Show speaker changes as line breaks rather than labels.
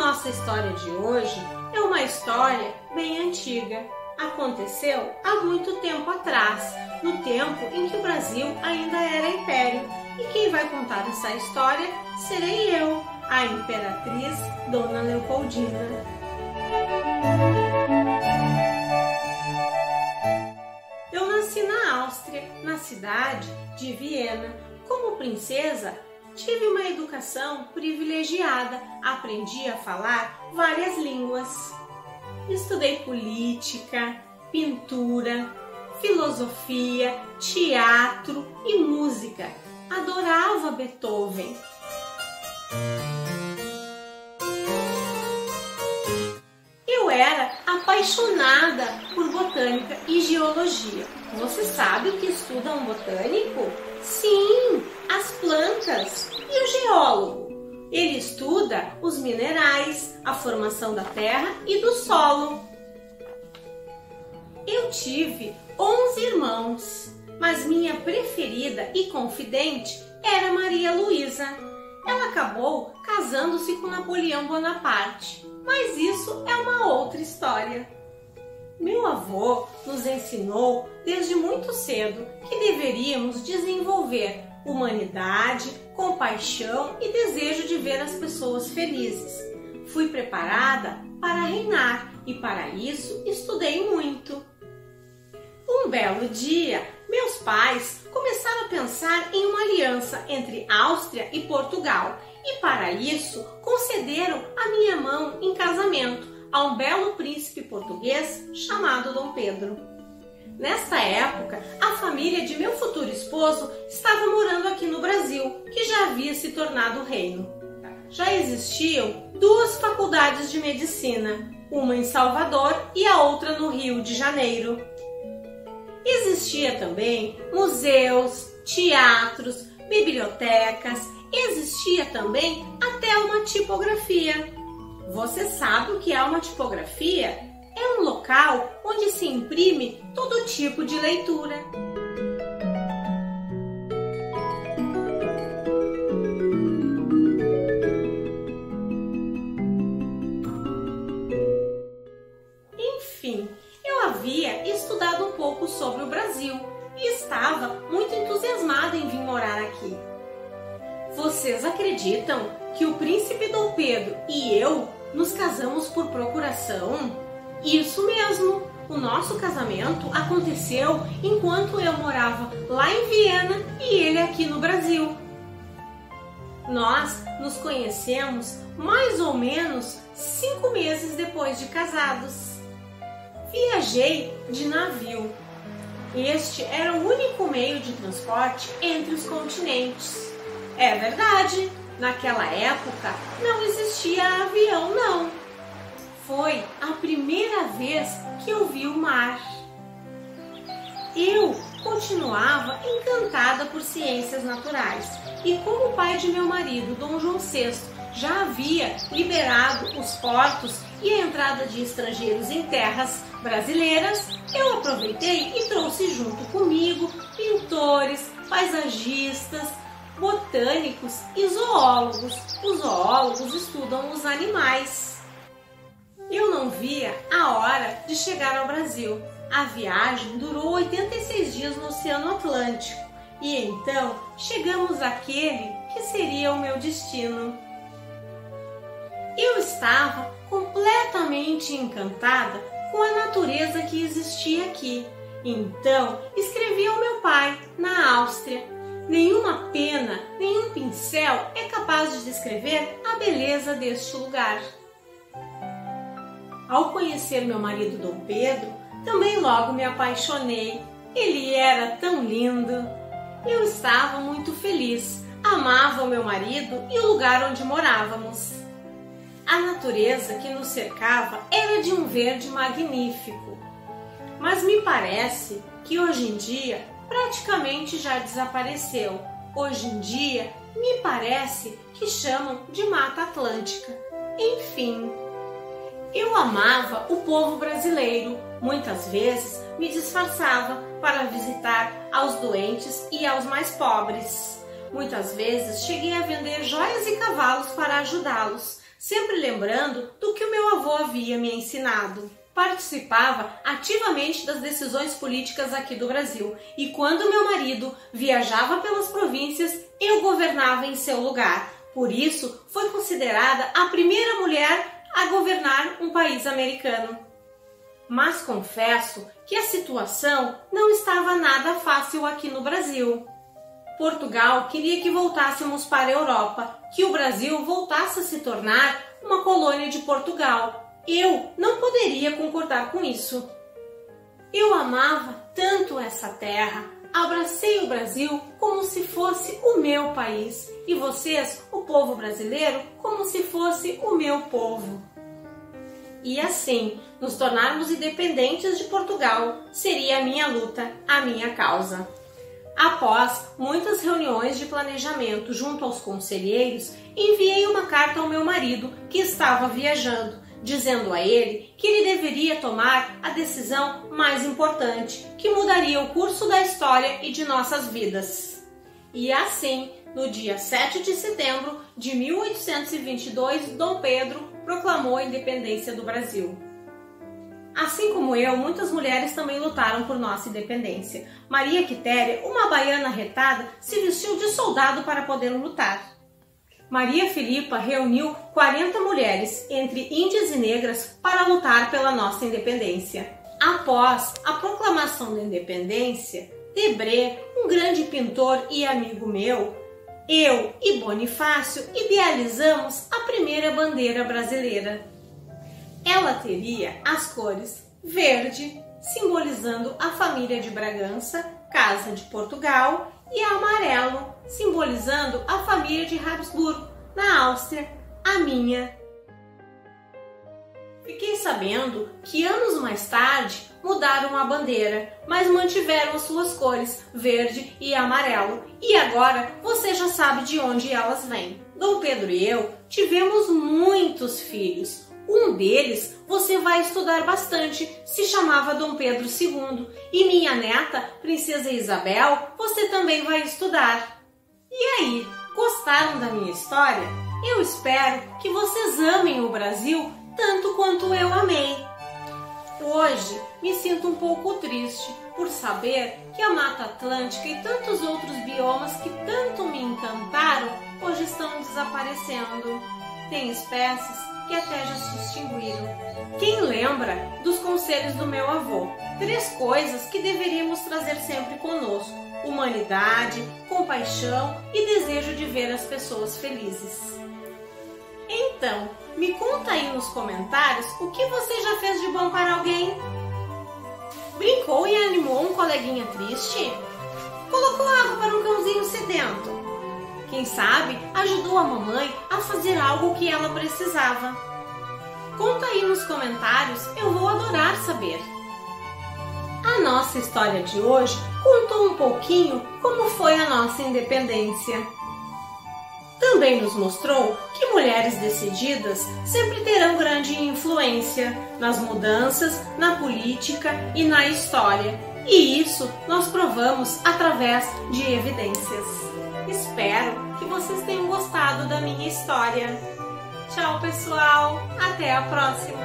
nossa história de hoje é uma história bem antiga. Aconteceu há muito tempo atrás, no tempo em que o Brasil ainda era império. E quem vai contar essa história serei eu, a imperatriz Dona Leopoldina. Eu nasci na Áustria, na cidade de Viena. Como princesa, tive uma educação privilegiada, aprendi a falar várias línguas. Estudei política, pintura, filosofia, teatro e música. Adorava Beethoven. Eu era apaixonada por botânica e geologia. Você sabe o que estuda um botânico? Sim, as plantas. E o geólogo? Ele estuda os minerais, a formação da terra e do solo. Eu tive 11 irmãos, mas minha preferida e confidente era Maria Luísa. Ela acabou casando-se com Napoleão Bonaparte, mas isso é uma outra história. Meu avô nos ensinou desde muito cedo que deveríamos desenvolver humanidade, compaixão e desejo de ver as pessoas felizes. Fui preparada para reinar e para isso estudei muito. Um belo dia, meus pais começaram a pensar em uma aliança entre Áustria e Portugal e para isso concederam a minha mão em casamento a um belo príncipe português chamado Dom Pedro. Nesta época, a família de meu futuro esposo estava morando aqui no Brasil, que já havia se tornado reino. Já existiam duas faculdades de medicina, uma em Salvador e a outra no Rio de Janeiro. Existia também museus, teatros, bibliotecas, existia também até uma tipografia. Você sabe o que é uma tipografia? É um local onde se imprime todo tipo de leitura. Enfim, eu havia estudado um pouco sobre o Brasil e estava muito entusiasmada em vir morar aqui. Vocês acreditam que o príncipe Dom Pedro e eu nos casamos por procuração? Isso mesmo! O nosso casamento aconteceu enquanto eu morava lá em Viena e ele aqui no Brasil. Nós nos conhecemos mais ou menos 5 meses depois de casados. Viajei de navio. Este era o único meio de transporte entre os continentes. É verdade, naquela época não existia avião, não. Foi a primeira vez que eu vi o mar. Eu continuava encantada por ciências naturais e como o pai de meu marido, Dom João VI, já havia liberado os portos e a entrada de estrangeiros em terras brasileiras, eu aproveitei e trouxe junto comigo pintores, paisagistas, botânicos e zoólogos. Os zoólogos estudam os animais. Eu não via a hora de chegar ao Brasil. A viagem durou 86 dias no Oceano Atlântico e então chegamos àquele que seria o meu destino. Eu estava completamente encantada com a natureza que existia aqui. Então escrevi ao meu pai, na Áustria. Nenhuma pena, nenhum pincel é capaz de descrever a beleza deste lugar. Ao conhecer meu marido Dom Pedro, também logo me apaixonei. Ele era tão lindo. Eu estava muito feliz, amava o meu marido e o lugar onde morávamos. A natureza que nos cercava era de um verde magnífico. Mas me parece que hoje em dia praticamente já desapareceu. Hoje em dia, me parece que chamam de Mata Atlântica. Enfim, eu amava o povo brasileiro. Muitas vezes me disfarçava para visitar aos doentes e aos mais pobres. Muitas vezes cheguei a vender joias e cavalos para ajudá-los. sempre lembrando do que o meu avô havia me ensinado. Participava ativamente das decisões políticas aqui do Brasil e quando meu marido viajava pelas províncias, eu governava em seu lugar. Por isso, foi considerada a primeira mulher a governar um país americano. Mas confesso que a situação não estava nada fácil aqui no Brasil. Portugal queria que voltássemos para a Europa, que o Brasil voltasse a se tornar uma colônia de Portugal. Eu não poderia concordar com isso. Eu amava tanto essa terra, abracei o Brasil como se fosse o meu país e vocês, o povo brasileiro, como se fosse o meu povo. E assim, nos tornarmos independentes de Portugal seria a minha luta, a minha causa. Após muitas reuniões de planejamento junto aos conselheiros, enviei uma carta ao meu marido que estava viajando, dizendo a ele que ele deveria tomar a decisão mais importante, que mudaria o curso da história e de nossas vidas. E assim, no dia 7 de setembro de 1822, Dom Pedro proclamou a independência do Brasil. Assim como eu, muitas mulheres também lutaram por nossa independência. Maria Quitéria, uma baiana retada, se vestiu de soldado para poder lutar. Maria Filipa reuniu 40 mulheres, entre índias e negras, para lutar pela nossa independência. Após a proclamação da independência, Debré, um grande pintor e amigo meu, eu e Bonifácio idealizamos a primeira bandeira brasileira. Ela teria as cores verde, simbolizando a família de Bragança, Casa de Portugal, e amarelo, simbolizando a família de Habsburgo, na Áustria, a minha. Fiquei sabendo que anos mais tarde mudaram a bandeira, mas mantiveram as suas cores, verde e amarelo, e agora você já sabe de onde elas vêm. Dom Pedro e eu tivemos muitos filhos. Um deles você vai estudar bastante, se chamava Dom Pedro II, e minha neta, Princesa Isabel, você também vai estudar. E aí, gostaram da minha história? Eu espero que vocês amem o Brasil tanto quanto eu amei. Hoje me sinto um pouco triste por saber que a Mata Atlântica e tantos outros biomas que tanto me encantaram hoje estão desaparecendo. Tem espécies que até já se extinguiram. Quem lembra dos conselhos do meu avô? 3 coisas que deveríamos trazer sempre conosco: humanidade, compaixão e desejo de ver as pessoas felizes. Então, me conta aí nos comentários o que você já fez de bom para alguém. Brincou e animou um coleguinha triste? Colocou água para um cãozinho sedento? Quem sabe ajudou a mamãe a fazer algo que ela precisava? Conta aí nos comentários, eu vou adorar saber. A nossa história de hoje contou um pouquinho como foi a nossa independência. Também nos mostrou que mulheres decididas sempre terão grande influência nas mudanças, na política e na história. E isso nós provamos através de evidências. Espero que vocês tenham gostado da minha história. Tchau, pessoal! Até a próxima!